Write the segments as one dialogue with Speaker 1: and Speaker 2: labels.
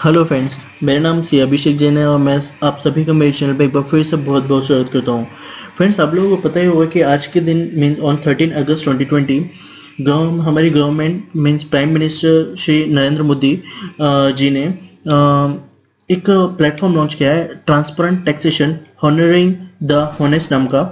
Speaker 1: Hello friends, मेरा नाम सी अभिषेक जैन है और मैं आप सभी का मेरे चैनल पे एक बार फिर से बहुत बहुत स्वागत करता हूँ। फ्रेंड्स, आप लोगों को पता ही होगा कि आज के दिन मीन ऑन 13 अगस्त 2020 हमारी government means prime minister Shri Narendra Modi ji ने एक प्लेटफॉर्म लॉन्च किया है, transparent taxation honouring the honest नाम का।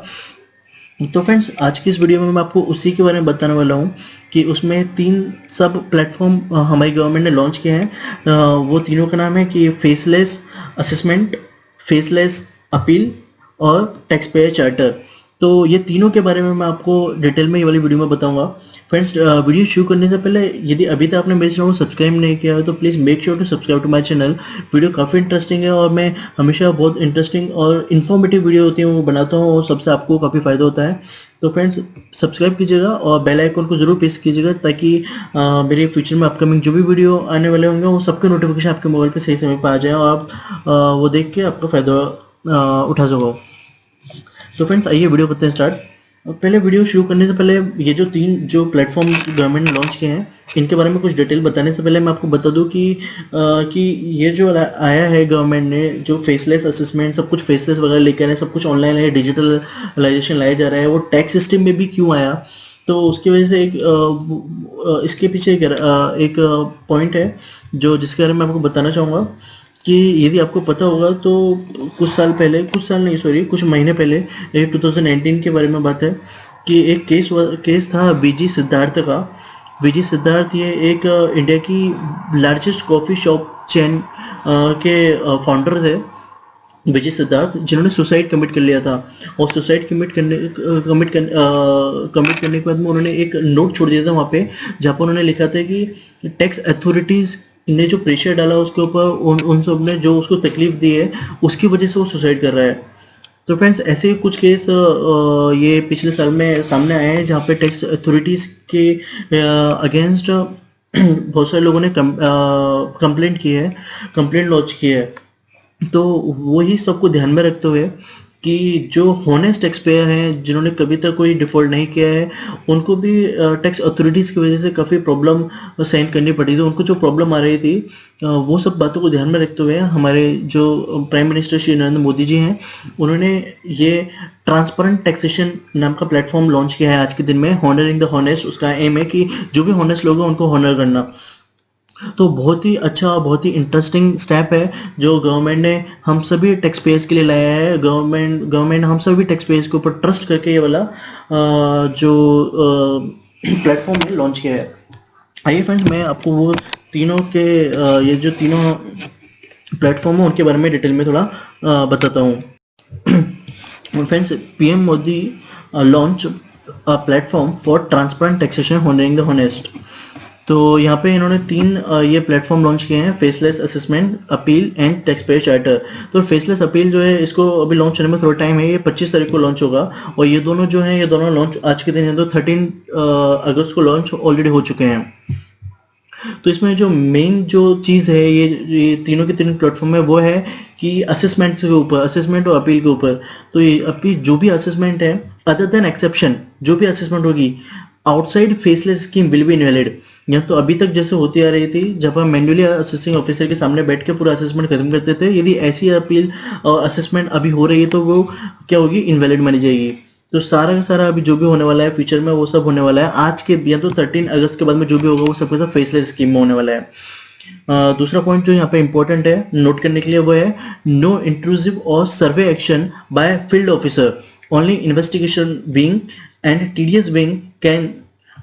Speaker 1: तो फ्रेंड्स, आज की इस वीडियो में मैं आपको उसी के बारे में बताने वाला हूँ कि उसमें 3 सब प्लेटफॉर्म हमारी गवर्नमेंट ने लॉन्च किए हैं। वो तीनों का नाम है कि फेसलेस असेसमेंट, फेसलेस अपील और टैक्स पेयर चार्टर। तो ये तीनों के बारे में मैं आपको डिटेल में ये वाली वीडियो में बताऊंगा। फ्रेंड्स, वीडियो शुरू करने से पहले यदि अभी तक आपने मेरे चैनल को सब्सक्राइब नहीं किया है तो please make sure to subscribe to my channel. Video काफ़ी इंटरेस्टिंग है और मैं हमेशा बहुत इंटरेस्टिंग और इन्फॉर्मेटिव वीडियो होती है वो बनाता हूँ और सबसे आपको काफ़ी फ़ायदा होता है। तो फ्रेंड्स, सब्सक्राइब कीजिएगा और बेल आइकन को जरूर प्रेस कीजिएगा ताकि मेरे फ्यूचर में अपकमिंग जो भी वीडियो आने वाले होंगे वो सबके नोटिफिकेशन आपके मोबाइल पे सही समय पर आ जाए और आप वो देख के आपका फ़ायदा उठा सको। तो फ्रेंड्स, आइए वीडियो करते हैं स्टार्ट। पहले वीडियो शुरू करने से पहले ये जो 3 जो प्लेटफॉर्म गवर्नमेंट ने लॉन्च किए हैं इनके बारे में कुछ डिटेल बताने से पहले मैं आपको बता दूं कि ये जो आया है गवर्नमेंट ने, जो फेसलेस असेसमेंट, सब कुछ फेसलेस वगैरह लेकर है, सब कुछ ऑनलाइन है, डिजिटलाइजेशन लाया जा रहा है, वो टैक्स सिस्टम में भी क्यों आया। तो उसकी वजह से इसके पीछे एक पॉइंट है जो जिसके बारे में आपको बताना चाहूँगा कि यदि आपको पता होगा तो कुछ महीने पहले, ये 2019 के बारे में बात है कि एक केस था वीजी सिद्धार्थ का। वीजी सिद्धार्थ ये एक इंडिया की लार्जेस्ट कॉफ़ी शॉप चेन के फाउंडर थे, विजय सिद्धार्थ, जिन्होंने सुसाइड कमिट कर लिया था। और सुसाइड कमिट करने के बाद में उन्होंने एक नोट छोड़ दिया था वहाँ पे, जहाँ पर उन्होंने लिखा था कि टैक्स अथॉरिटीज़ ने जो प्रेशर डाला उसके ऊपर, उन सब ने जो उसको तकलीफ दी है उसकी वजह से वो सुसाइड कर रहा है। तो फ्रेंड्स, ऐसे ही कुछ केस ये पिछले साल में सामने आए हैं जहाँ पे टैक्स अथॉरिटीज़ के अगेंस्ट बहुत सारे लोगों ने कंप्लेंट लॉन्च की है। तो वही सबको ध्यान में रखते हुए कि जो हॉनेस्ट टैक्स पेयर हैं, जिन्होंने कभी तक कोई डिफ़ॉल्ट नहीं किया है, उनको भी टैक्स अथॉरिटीज़ की वजह से काफ़ी प्रॉब्लम सहन करनी पड़ी थी। उनको जो प्रॉब्लम आ रही थी वो सब बातों को ध्यान में रखते हुए हमारे जो प्राइम मिनिस्टर श्री नरेंद्र मोदी जी हैं, उन्होंने ये ट्रांसपेरेंट टैक्सेशन नाम का प्लेटफॉर्म लॉन्च किया है आज के दिन में। हॉनरिंग द हॉनेस्ट, उसका एम है कि जो भी हॉनेस्ट लोग हैं उनको हॉनर करना। तो बहुत ही अच्छा, बहुत ही इंटरेस्टिंग स्टेप है जो गवर्नमेंट ने हम सभी टैक्स पेयर्स के लिए लाया है। गवर्नमेंट हम सभी टैक्स पेयर्स के ऊपर ट्रस्ट करके ये वाला जो प्लेटफॉर्म है लॉन्च किया है। आइए फ्रेंड्स, मैं आपको वो तीनों के ये जो तीनों प्लेटफॉर्म है उनके बारे में डिटेल में थोड़ा बताता हूँ। Friends, PM Modi launch a platform for transparent taxation honouring the honest. तो यहाँ पे इन्होंने 3 ये प्लेटफॉर्म लॉन्च किए हैं, faceless assessment, appeal and tax payer charter. तो फेसलेस अपील जो है इसको अभी लॉन्च करने में थोड़ा टाइम है, ये 25 तारीख को लॉन्च होगा। और ये दोनों जो हैं, ये दोनों लॉन्च आज के दिन है, तो 13 अगस्त को लॉन्च ऑलरेडी हो चुके हैं। तो इसमें जो मेन जो चीज़ है, ये तीनों के तीनों प्लेटफॉर्म में वो है कि असेसमेंट के ऊपर, असेसमेंट और अपील के ऊपर। तो ये अपील जो भी असेसमेंट है, अदर देन एक्सेप्शन, जो भी असेसमेंट होगी outside faceless scheme will be invalid. या तो अभी तक जैसे होती आ रही थी, जब हम मैन्युअली असेसिंग ऑफिसर के सामने बैठ के पूरा असेसमेंट खत्म करते थे, यदि ऐसी अपील और असेसमेंट अभी हो रही है तो वो क्या होगी, इनवैलिड मानी जाएगी। तो सारा का सारा अभी जो भी होने वाला है फ्यूचर में वो सब होने वाला है आज के, या तो 13 अगस्त के बाद में जो भी होगा वो सब सब फेसलेस स्कीम में होने वाला है। दूसरा पॉइंट जो यहाँ पे इंपॉर्टेंट है नोट करने के लिए वो है नो इंट्रूसिव और survey action by field officer, only investigation wing and TDS wing can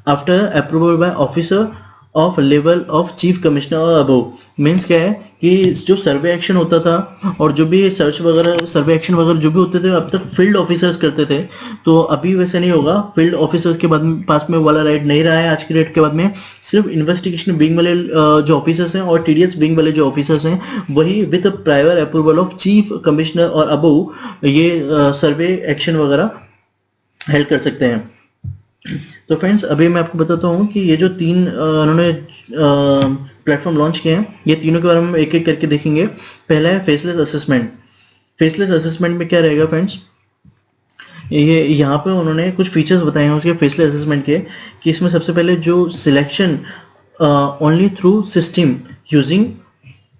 Speaker 1: after approval by officer of level of chief commissioner और अबव। मीन्स क्या है कि जो सर्वे एक्शन होता था और जो भी सर्वे एक्शन वगैरह जो भी होते थे अब तक फील्ड ऑफिसर्स करते थे, तो अभी वैसे नहीं होगा। फील्ड ऑफिसर्स के बाद पास में वाला राइट नहीं रहा है आज के डेट के बाद में। सिर्फ इन्वेस्टिगेशन विंग वाले जो ऑफिसर्स हैं और टीडीएस विंग वाले जो ऑफिसर्स हैं वही with prior approval of chief commissioner और अबव ये सर्वे एक्शन वगैरह हेल्प कर सकते हैं। तो फ्रेंड्स, अभी मैं आपको बताता हूँ कि ये जो 3 उन्होंने प्लेटफॉर्म लॉन्च किए हैं, ये तीनों के बारे में एक एक करके देखेंगे। पहला है फेसलेस असेसमेंट। फेसलेस असेसमेंट में क्या रहेगा फ्रेंड्स, ये यहाँ पे उन्होंने कुछ फीचर्स बताए हैं उसके फेसलेस असेसमेंट के, कि इसमें सबसे पहले जो selection only through system using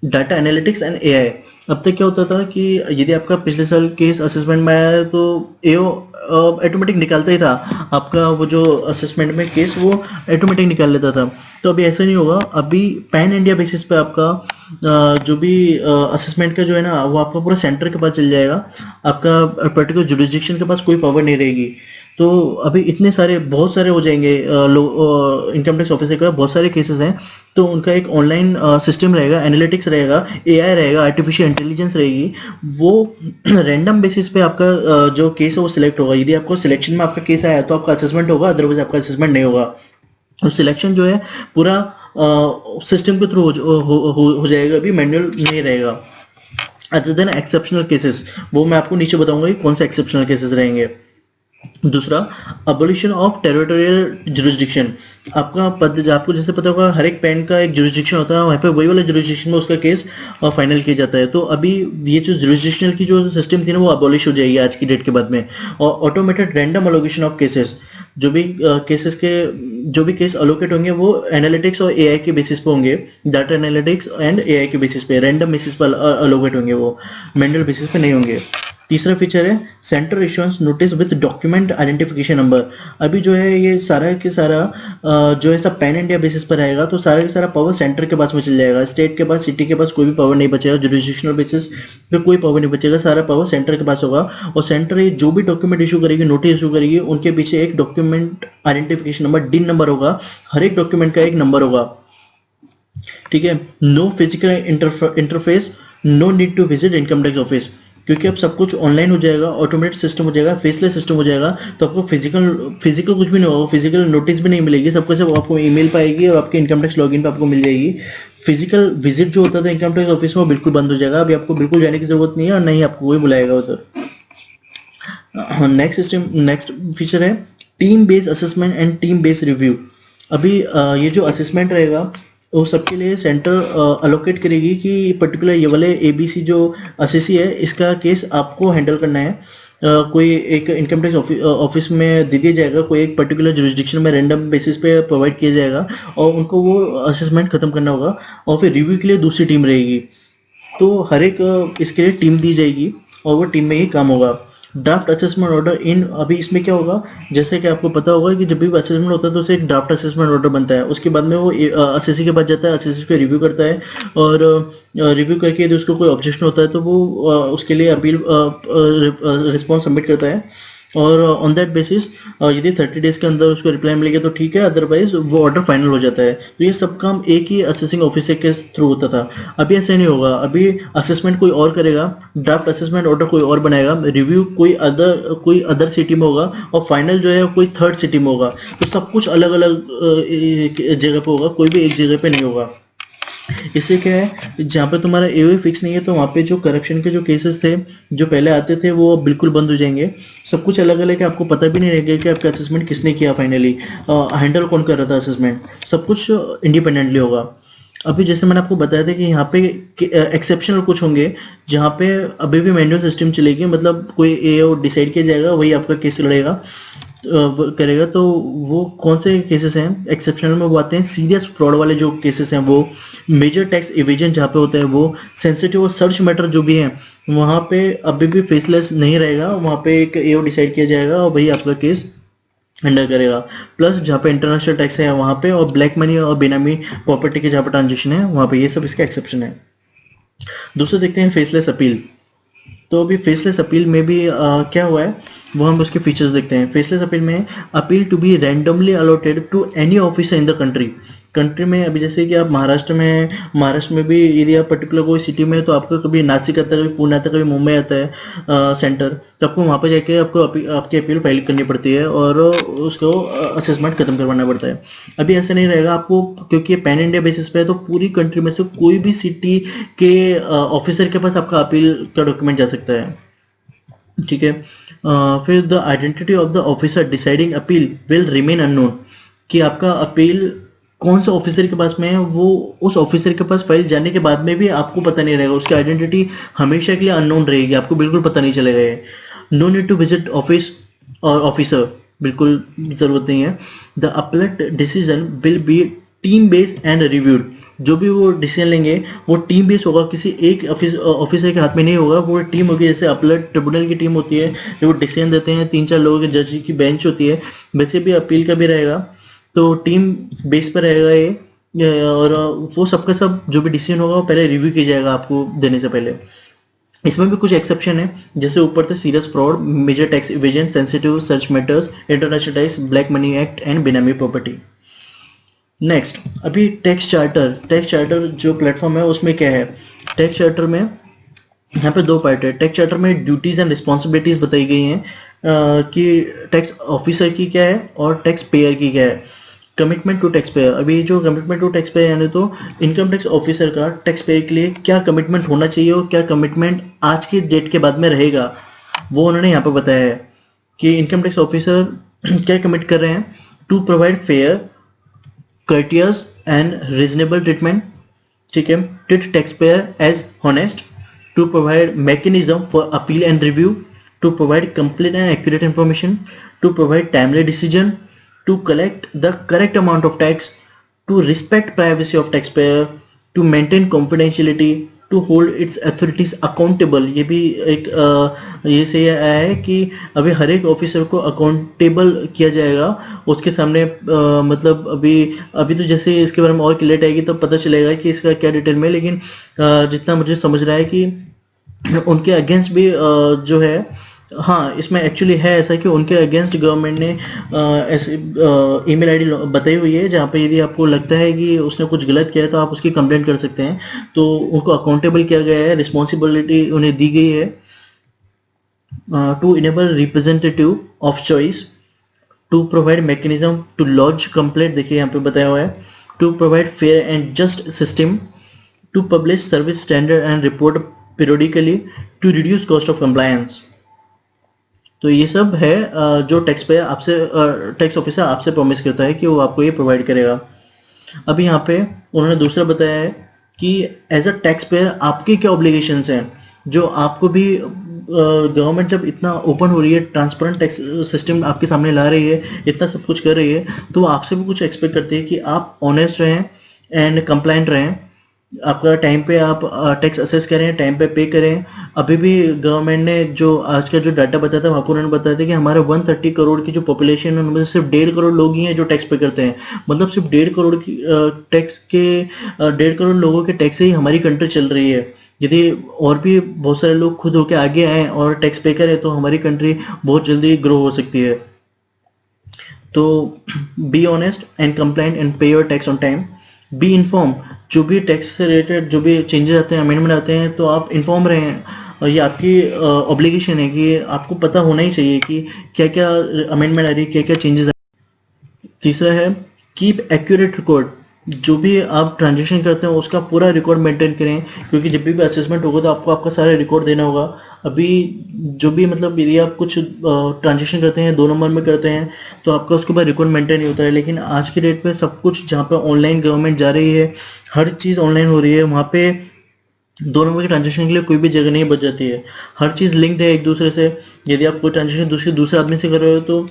Speaker 1: data analytics and AI. अब तक क्या होता था कि यदि आपका पिछले साल केस असेसमेंट में आया है तो एओ ऑटोमेटिक निकालता ही था, आपका वो जो असेसमेंट में केस वो ऑटोमेटिक निकाल लेता था। तो अभी ऐसा नहीं होगा, अभी पैन इंडिया बेसिस पे आपका जो भी असेसमेंट का जो है ना वो आपका पूरा सेंटर के पास चल जाएगा, आपका पर्टिकुलर जुरिस्डिक्शन के पास कोई पावर नहीं रहेगी। तो अभी इतने सारे बहुत सारे हो जाएंगे इनकम टैक्स ऑफिसर के पास बहुत सारे केसेस हैं, तो उनका एक ऑनलाइन सिस्टम रहेगा, एनालिटिक्स रहेगा, एआई रहेगा, आर्टिफिशियल इंटेलिजेंस रहेगी। वो रैंडम बेसिस पे आपका जो केस है वो सिलेक्ट होगा। यदि आपको सिलेक्शन में आपका केस आया तो आपका असेसमेंट होगा, अदरवाइज आपका असेसमेंट नहीं होगा। और सिलेक्शन जो है पूरा सिस्टम के थ्रू हो जाएगा, अभी मैनुअल नहीं रहेगा। अदर देन एक्सेप्शनल केसेस, वो मैं आपको नीचे बताऊंगा कि कौन से एक्सेप्शनल केसेस रहेंगे। दूसरा, अबोलिशन ऑफ टेरिटोरियल जुरिस्डिक्शन। आपका पद आपको जैसे पता होगा हर एक पैन का एक जुरिस्डिक्शन होता है, वहाँ पे वही वाला जुरिस्डिक्शन में उसका केस फाइनल किया जाता है। तो अभी ये जो जुरिस्डिक्शनल की जो सिस्टम थी ना वो अबोलिश हो जाएगी आज की डेट के बाद में। और automated random allocation of cases, जो भी केसेस के जो भी केस अलोकेट होंगे वो एनालिटिक्स और एआई के बेसिस पे होंगे, डाटा एनालिटिक्स एंड एआई के बेसिस पे, रैंडम बेसिस पे अलोकेट होंगे, वो मैनुअल बेसिस पे नहीं होंगे। तीसरा फीचर है सेंटर इश्योंस notice with document identification number. अभी जो है ये सारा के सारा जो है सब पैन इंडिया बेसिस पर आएगा, तो सारा का सारा पावर सेंटर के पास में चल जाएगा, स्टेट के पास, सिटी के पास कोई भी पावर नहीं बचेगा, जुरिस्डिक्शनल बेसिस पे कोई पावर नहीं बचेगा, सारा पावर सेंटर के पास होगा। और सेंटर जो भी डॉक्यूमेंट इशू करेगी, नोटिस इशू करेगी, उनके पीछे एक डॉक्यूमेंट आइडेंटिफिकेशन नंबर, डिन नंबर होगा, हर एक डॉक्यूमेंट का एक नंबर होगा। ठीक है, no physical interface, no need to visit income tax office, क्योंकि अब सब कुछ ऑनलाइन हो जाएगा, ऑटोमेटेड सिस्टम हो जाएगा, फेसलेस सिस्टम हो जाएगा, तो आपको फिजिकल कुछ भी नहीं होगा, फिजिकल नोटिस भी नहीं मिलेगी, सबको सब आपको ईमेल पाएगी और आपके इनकम टैक्स लॉगिन पे आपको मिल जाएगी। फिजिकल विजिट जो होता था इनकम टैक्स ऑफिस में वो बिल्कुल बंद हो जाएगा, अभी आपको बिल्कुल जाने की जरूरत नहीं है और नहीं आपको कोई बुलाएगा उधर। नेक्स्ट फीचर है team based assessment and team based review. अभी ये जो असेसमेंट रहेगा वो सबके लिए सेंटर अलोकेट करेगी कि पर्टिकुलर ये वाले एबीसी जो असेसी है इसका केस आपको हैंडल करना है। कोई एक इनकम टैक्स ऑफिस में दे दिया जाएगा, कोई एक पर्टिकुलर जुरिस्डिक्शन में रैंडम बेसिस पे प्रोवाइड किया जाएगा और उनको वो असेसमेंट खत्म करना होगा और फिर रिव्यू के लिए दूसरी टीम रहेगी। तो हर एक इसके लिए टीम दी जाएगी और वो टीम में ही काम होगा। ड्राफ्ट असेसमेंट ऑर्डर इन, अभी इसमें क्या होगा, जैसे कि आपको पता होगा कि जब भी असेसमेंट होता है तो उसे एक ड्राफ्ट असेसमेंट ऑर्डर बनता है, उसके बाद में वो असेसी के पास जाता है, असेसी को रिव्यू करता है और रिव्यू करके यदि उसको कोई ऑब्जेक्शन होता है तो वो उसके लिए अपील रिस्पॉन्स सबमिट करता है और ऑन दैट बेसिस यदि 30 डेज के अंदर उसको रिप्लाई मिल गया तो ठीक है, अदरवाइज वो ऑर्डर फाइनल हो जाता है। तो ये सब काम एक ही असेसिंग ऑफिसर के थ्रू होता था, अभी ऐसे नहीं होगा। अभी असेसमेंट कोई और करेगा, ड्राफ्ट असेसमेंट ऑर्डर कोई और बनाएगा, रिव्यू कोई अदर सिटी में होगा और फाइनल जो है कोई थर्ड सिटी में होगा। तो सब कुछ अलग अलग जगह पे होगा, कोई भी एक जगह पे नहीं होगा। इससे क्या है, जहाँ पे तुम्हारा एओए फिक्स नहीं है तो वहाँ पे जो करप्शन के जो केसेस थे जो पहले आते थे वो अब बिल्कुल बंद हो जाएंगे। सब कुछ अलग अलग है, आपको पता भी नहीं रहेगा कि आपका असेसमेंट किसने किया, फाइनली हैंडल कौन कर रहा था असेसमेंट, सब कुछ इंडिपेंडेंटली होगा। अभी जैसे मैंने आपको बताया था कि यहाँ पे एक्सेप्शनल कुछ होंगे जहाँ पे अभी भी मैनुअल सिस्टम चलेगी, मतलब कोई एओ डिसाइड किया जाएगा, वही आपका केस लड़ेगा करेगा। तो वो कौन से केसेस हैं एक्सेप्शनल में, वो आते हैं सीरियस फ्रॉड वाले जो केसेस हैं, वो मेजर टैक्स इवेजन जहाँ पे होता है, वो सेंसिटिव और सर्च मैटर जो भी है वहाँ पे अभी भी फेसलेस नहीं रहेगा, वहाँ पे एक एओ डिसाइड किया जाएगा और वही आपका केस हैंडल करेगा। प्लस जहाँ पे इंटरनेशनल टैक्स है वहाँ पे, और ब्लैक मनी और बेनामी प्रॉपर्टी के जहाँ पे ट्रांजेक्शन है वहाँ पे, ये सब इसका एक्सेप्शन है। दूसरे देखते हैं फेसलेस अपील। तो अभी फेसलेस अपील में भी क्या हुआ है वो हम उसके फीचर्स देखते हैं। फेसलेस अपील में appeal to be randomly allotted to any officer in the country में। अभी जैसे कि आप महाराष्ट्र में भी यदि आप पर्टिकुलर कोई सिटी में, तो आपका कभी नासिक आता है, कभी पुणे आता है, कभी मुंबई आता है सेंटर, तो आपको वहाँ पे जाके आपको आपकी अपील फाइल करनी पड़ती है और उसको असेसमेंट खत्म करवाना पड़ता है। अभी ऐसा नहीं रहेगा आपको, क्योंकि पैन इंडिया बेसिस पे है तो पूरी कंट्री में से कोई भी सिटी के ऑफिसर के पास आपका अपील का डॉक्यूमेंट जा सकता है। ठीक है, फिर the identity of the officer deciding appeal will remain unknown, कि आपका अपील कौन सा ऑफिसर के पास में है वो उस ऑफिसर के पास फाइल जाने के बाद में भी आपको पता नहीं रहेगा, उसकी आइडेंटिटी हमेशा के लिए अननोन रहेगी, आपको बिल्कुल पता नहीं चलेगा। ये no need to visit office और ऑफिसर, बिल्कुल जरूरत नहीं है। The appellate decision will be team based and reviewed. जो भी वो डिसीजन लेंगे वो टीम बेस्ड होगा, किसी एक ऑफिसर के हाथ में नहीं होगा, वो टीम होगी। जैसे अपील ट्रिब्यूनल की टीम होती है जो वो डिसीजन देते हैं, 3-4 लोगों के जज की बेंच होती है, वैसे भी अपील का भी रहेगा। तो टीम बेस पर रहेगा ये, और वो सबका सब जो भी डिसीजन होगा वो पहले रिव्यू किया जाएगा आपको देने से पहले। इसमें भी कुछ एक्सेप्शन है, जैसे ऊपर थे serious fraud, major tax evasion, sensitive search matters, international tax, black money act and benami property. Next, अभी टैक्स चार्टर जो प्लेटफॉर्म है उसमें क्या है। टैक्स चार्टर में यहाँ पे 2 पार्ट है। टैक्स चार्टर में ड्यूटीज एंड रिस्पॉन्सिबिलिटीज बताई गई हैं कि टैक्स ऑफिसर की क्या है और टैक्स पेयर की क्या है। कमिटमेंट टू टैक्स पेयर, अभी जो कमिटमेंट टू टैक्स पेयर यानी तो इनकम टैक्स ऑफिसर का टैक्स पेयर के लिए क्या कमिटमेंट होना चाहिए और क्या कमिटमेंट आज की डेट के बाद में रहेगा, वो उन्होंने यहाँ पे बताया है कि इनकम टैक्स ऑफिसर क्या कमिट कर रहे हैं। To provide fair, courteous and reasonable treatment, ठीक है, treat taxpayer as honest, to provide mechanism for appeal and review, to provide complete and accurate information, to provide timely decision, to collect the correct amount of tax, to respect privacy of taxpayer, to maintain confidentiality, to hold its authorities accountable. ये भी एक ये से आया है कि अभी हर एक ऑफिसर को अकाउंटेबल किया जाएगा उसके सामने। मतलब अभी तो जैसे इसके बारे में और क्लियर आएगी तो पता चलेगा कि इसका क्या डिटेल में, लेकिन जितना मुझे समझ रहा है कि उनके अगेंस्ट भी जो है, हाँ इसमें एक्चुअली है ऐसा कि उनके अगेंस्ट गवर्नमेंट ने ऐसे ईमेल आईडी बताई हुई है जहाँ पे यदि आपको लगता है कि उसने कुछ गलत किया है तो आप उसकी कंप्लेंट कर सकते हैं। तो उनको अकाउंटेबल किया गया है, रिस्पॉन्सिबिलिटी उन्हें दी गई है। To enable representative of choice, to provide mechanism to launch complaint, देखिए यहाँ पे बताया हुआ है। To provide fair and just system, to publish service standard and report periodically, to reduce cost of compliance. तो ये सब है जो टैक्स पेयर आपसे टैक्स ऑफिसर आपसे प्रॉमिस करता है कि वो आपको ये प्रोवाइड करेगा। अभी यहाँ पे उन्होंने दूसरा बताया है कि एज अ टैक्स पेयर आपके क्या ऑब्लिगेशंस हैं, जो आपको भी गवर्नमेंट जब इतना ओपन हो रही है, ट्रांसपेरेंट टैक्स सिस्टम आपके सामने ला रही है, इतना सब कुछ कर रही है, तो आपसे भी कुछ एक्सपेक्ट करती है कि आप ऑनेस्ट रहें एंड कंप्लाइंट रहें, आपका टाइम पे आप टैक्स असेस करें, टाइम पे पे करें। अभी भी गवर्नमेंट ने जो आज का जो डाटा बताया था वहाँ पर उन्होंने बताया था कि हमारे 130 करोड़ की जो पॉपुलेशन है उनमें से सिर्फ 1.5 करोड़ लोग ही हैं जो टैक्स पे करते हैं। मतलब सिर्फ 1.5 करोड़ की टैक्स के 1.5 करोड़ लोगों के टैक्स से ही हमारी कंट्री चल रही है। यदि और भी बहुत सारे लोग खुद होके आगे आए और टैक्स पे करें तो हमारी कंट्री बहुत जल्दी ग्रो हो सकती है। तो be honest and compliant and pay your tax on time. Be inform, जो भी टैक्स से रिलेटेड जो भी चेंजेस आते हैं, अमेंडमेंट आते हैं, तो आप इन्फॉर्म रहें। और ये आपकी ऑब्लिगेशन है कि आपको पता होना ही चाहिए कि क्या क्या अमेंडमेंट आ रही है, क्या क्या चेंजेस आ रही है। तीसरा है कीप एक्यूरेट रिकॉर्ड, जो भी आप ट्रांजेक्शन करते हैं उसका पूरा रिकॉर्ड मेंटेन करें, क्योंकि जब भी असेसमेंट होगा तो आपको आपका सारा रिकॉर्ड देना होगा। अभी जो भी मतलब यदि आप कुछ ट्रांजेक्शन करते हैं 2 नंबर में करते हैं तो आपका उसके बाद रिकॉर्ड मेंटेन नहीं होता है, लेकिन आज के डेट पे सब कुछ जहाँ पे ऑनलाइन गवर्नमेंट जा रही है, हर चीज़ ऑनलाइन हो रही है, वहाँ पे 2 नंबर के ट्रांजेक्शन के लिए कोई भी जगह नहीं बच जाती है। हर चीज़ लिंक्ड है एक दूसरे से। यदि आप कोई ट्रांजेक्शन दूसरे आदमी से कर रहे हो तो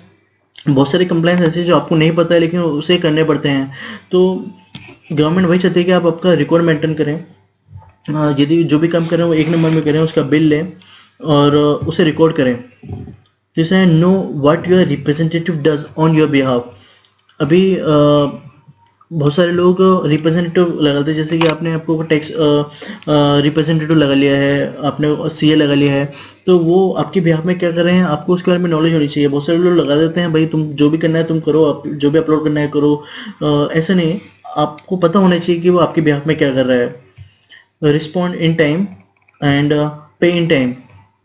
Speaker 1: बहुत सारे कंप्लाइंस ऐसे जो आपको नहीं पता है लेकिन उसे करने पड़ते हैं। तो गवर्नमेंट वही चाहती है कि आप आपका रिकॉर्ड मेंटेन करें। यदि जो भी काम करें वो 1 नंबर में करें, उसका बिल लें और उसे रिकॉर्ड करें। तीसरा है know what your representative does on your behalf. अभी बहुत सारे लोग रिप्रेजेंटेटिव लगाते हैं, जैसे कि आपने आपको टैक्स रिप्रेजेंटेटिव लगा लिया है, आपने सीए लगा लिया है, तो वो आपके बिहाफ में क्या कर रहे हैं आपको उसके बारे में नॉलेज होनी चाहिए। बहुत सारे लोग लगा देते हैं भाई तुम जो भी करना है तुम करो, जो भी अपलोड करना है करो। ऐसा नहीं, आपको पता होना चाहिए कि वो आपके बिहाफ में क्या कर रहा है। रिस्पॉन्ड इन टाइम एंड पे इन टाइम,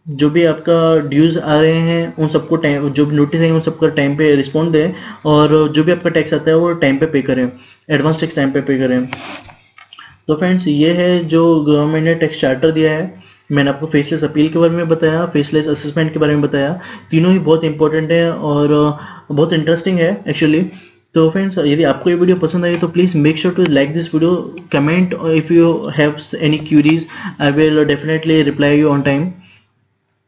Speaker 1: जो भी आपका ड्यूज आ रहे हैं उन सबको टाइम, जो भी नोटिस है उन सबका टाइम पे रिस्पॉन्ड दें, और जो भी आपका टैक्स आता है वो टाइम पे करें, एडवांस टैक्स टाइम पे करें। तो फ्रेंड्स ये है जो गवर्नमेंट ने टैक्स चार्टर दिया है। मैंने आपको फेसलेस अपील के बारे में बताया, फेसलेस असेसमेंट के बारे में बताया, तीनों ही बहुत इंपॉर्टेंट है और बहुत इंटरेस्टिंग है एक्चुअली। तो फ्रेंड्स यदि आपको ये वीडियो पसंद आई तो please make sure to like this video, comment if you have any queries, I will definitely reply you on time.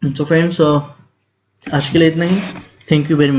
Speaker 1: तो फ्रेंड्स आज के लिए इतना ही। Thank you very much.